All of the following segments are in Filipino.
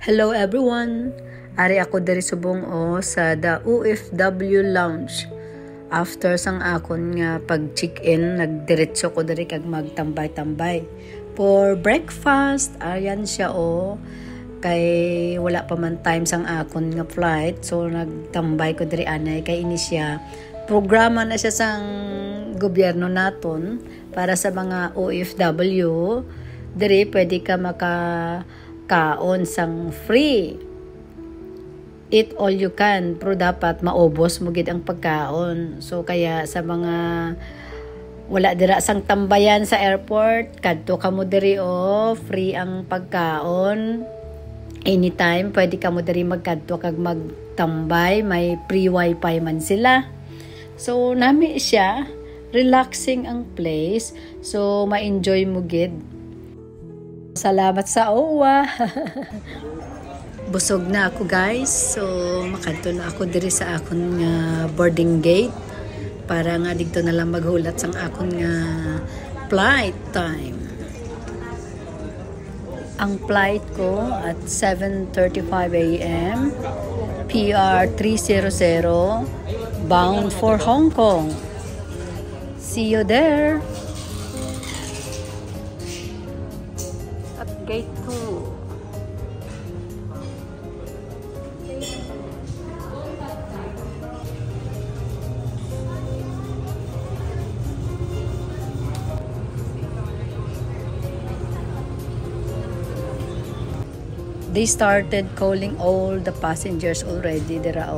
Hello everyone! Ari ako dari subong sa the OFW Lounge. After sang akon nga pag-check-in, nagdiretso ko dari kag magtambay-tambay. For breakfast, ayan siya kay wala pa man time sang akon nga flight. So nagtambay ko dari anay kay ini siya. Programa na siya sang gobyerno naton para sa mga OFW. Dari pwede ka kaon sang free. Eat all you can, pero dapat maubos mo gid ang pagkaon. So kaya sa mga wala dira sang tambayan sa airport, kadto ka mo diri free ang pagkaon. Anytime pwede ka mo diri magkadto kag magtambay, may free wifi man sila. So nami siya, relaxing ang place. So ma-enjoy mo gid. Salamat sa OWA. Busog na ako guys. So makadto na ako diri sa akon nga boarding gate para nga dito na lang maghulat sang akon nga flight time. Ang flight ko at 7:35 AM, PR 300, bound for Hong Kong. See you there. Gate 2. They started calling all the passengers already dira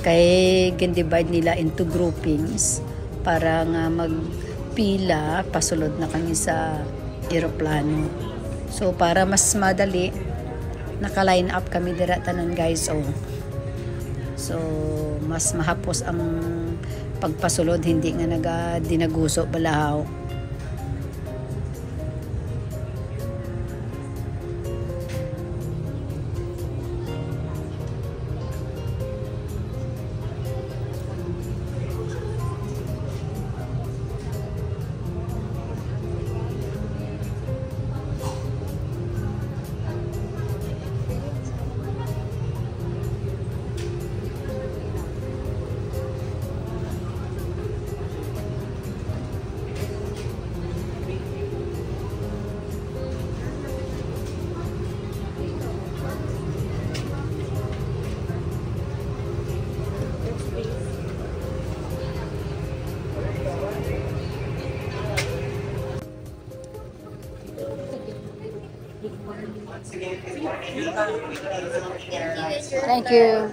kay gin-divide nila into groupings para nga magpila pasulod na kami sa eroplano. So para mas madali, naka-line up kami dira tanan guys So mas mahapos ang pagpasulod, hindi nga dinaguso balahaw. Thank you.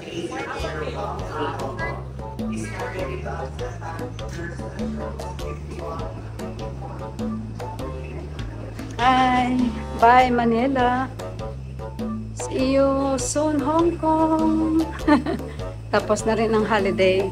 Hi. Bye Manila. See you soon Hong Kong. Tapos na rin ang holiday.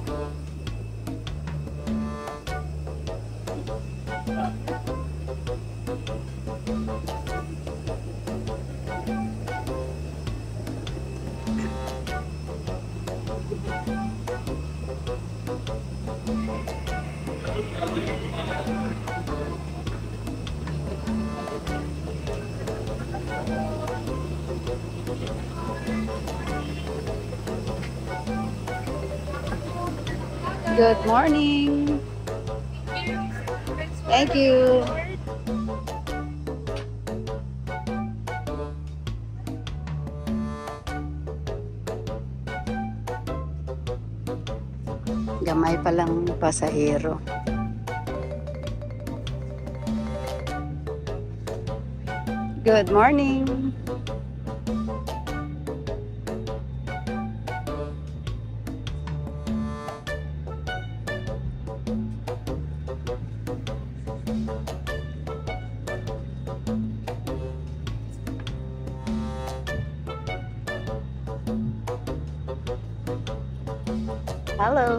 Good morning. Thank you. Gamay palang pasahero. Good morning. Hello.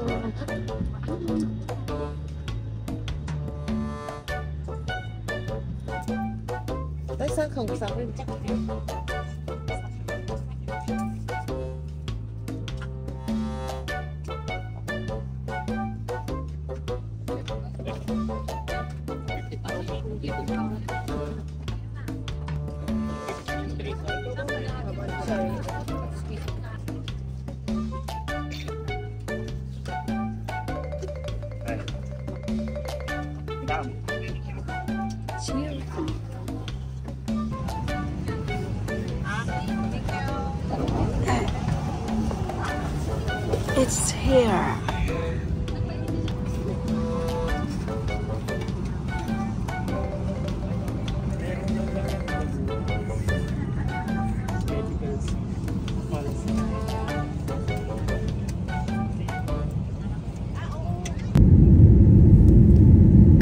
It's here.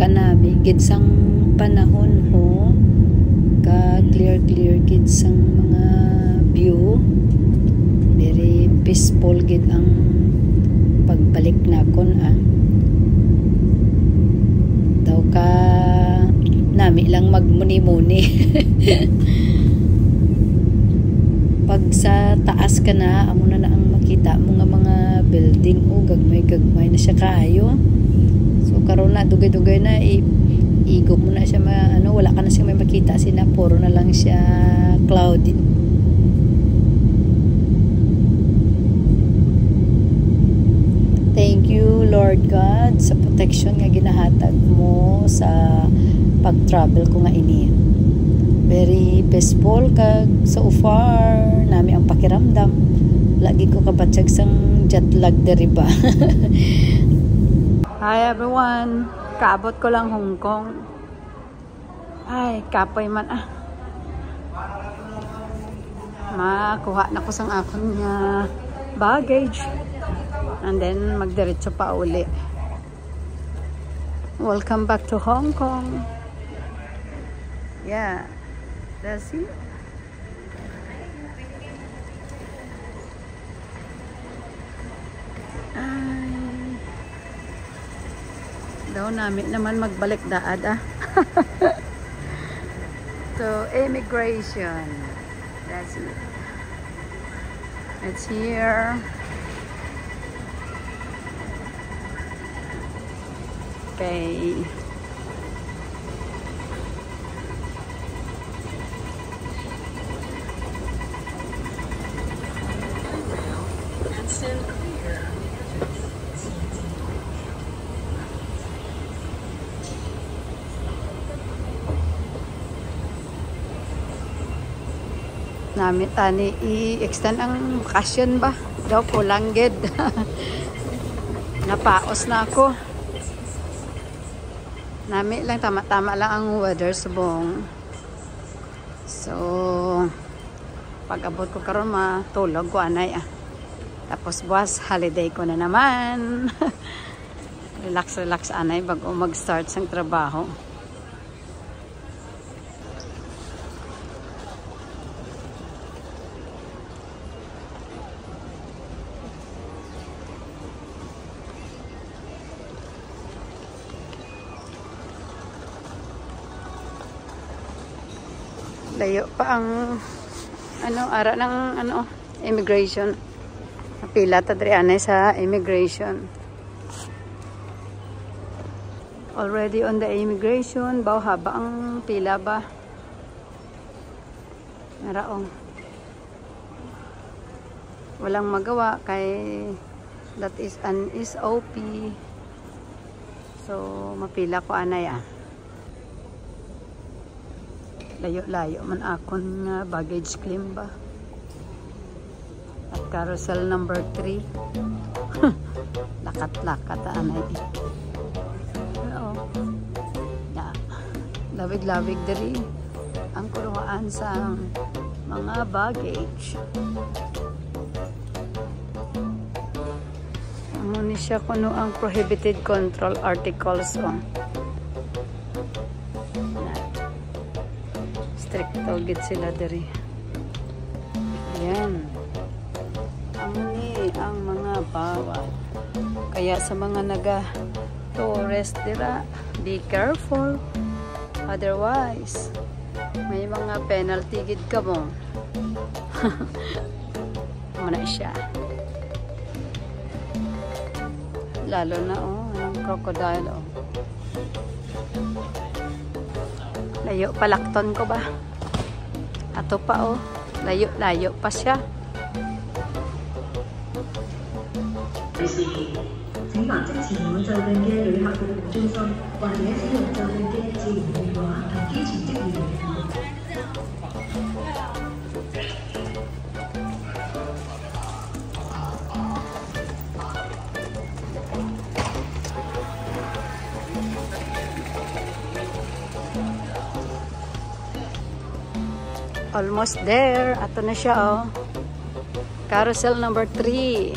Kanami gid sang panahon ho, ka clear gid sang mga view, very peaceful gid ang pagbalik nakon daw ka nami lang magmuni-muni. Pag sa taas ka na, amo na ang makita mo nga mga building gagmay na siya kaayo. So karon na dugay-dugay na igop mo na siya wala ka na siya may makita sina, puro na lang siya cloudy. Thank you Lord God sa protection nga ginahatag mo sa pag-travel ko nga ini. Very peaceful kag so far nami ang pakiramdam. Lagi ko kabatsag sang jet lag diri ba. Hi everyone, kaabot ko lang Hong Kong. Ay, kapoy man makuha na ko sang akon nga baggage. And then magdiretso pa uli. Welcome back to Hong Kong. Yeah, that's it. Daw namin naman magbalik daad to immigration. That's it. It's here. Okay. Nami tani i-extend ang bakasyon ba? Daw kulang gid. Napaos na ako. Nami lang tama-tama lang ang weather subong. So pag abot ko karon matulog ko anay Tapos buwas holiday ko na naman. Relax anay bago mag-start sang trabaho. Layo pa ang ara ng immigration. Pila ta diri anay sa immigration. Already on the immigration, baw haba ang pila ba? Naraong. Walang magawa kay that is an SOP. So mapila ko anay Layo-layo man akon nga baggage claim ba. At carousel number 3. Lakat-lakat anay. Oo. Yeah. Labig-labig diri ang kuruhaan sa mga baggage. Ano ni siya kuno ang prohibited control articles stricto gid sila diri. Ayan. Ang mga bawal. Kaya sa mga tourist dira, be careful. Otherwise, may mga penalty gid ka mo. Muna siya. Lalo na ang crocodile Layo palakton ko ba? Ato pa layo pa siya. 請或即前往就近嘅旅客服務中心，或者使用就近嘅自然電話同機場職員聯絡。Almost there. Ato na siya, oh. Carousel number 3.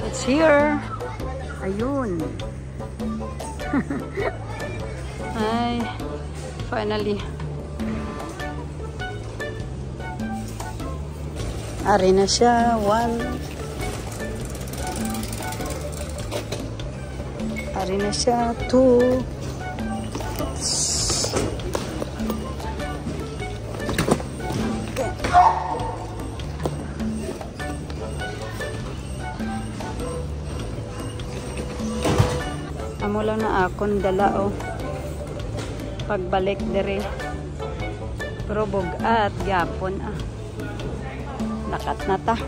It's here. Ayun. Ay, finally. Ari na siya. 1. Ari na siya. 2. Amo lang na akong dala, oh. Pagbalik dere. Pero bugat gyapon, ah. Lakat na ta.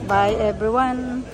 Bye everyone.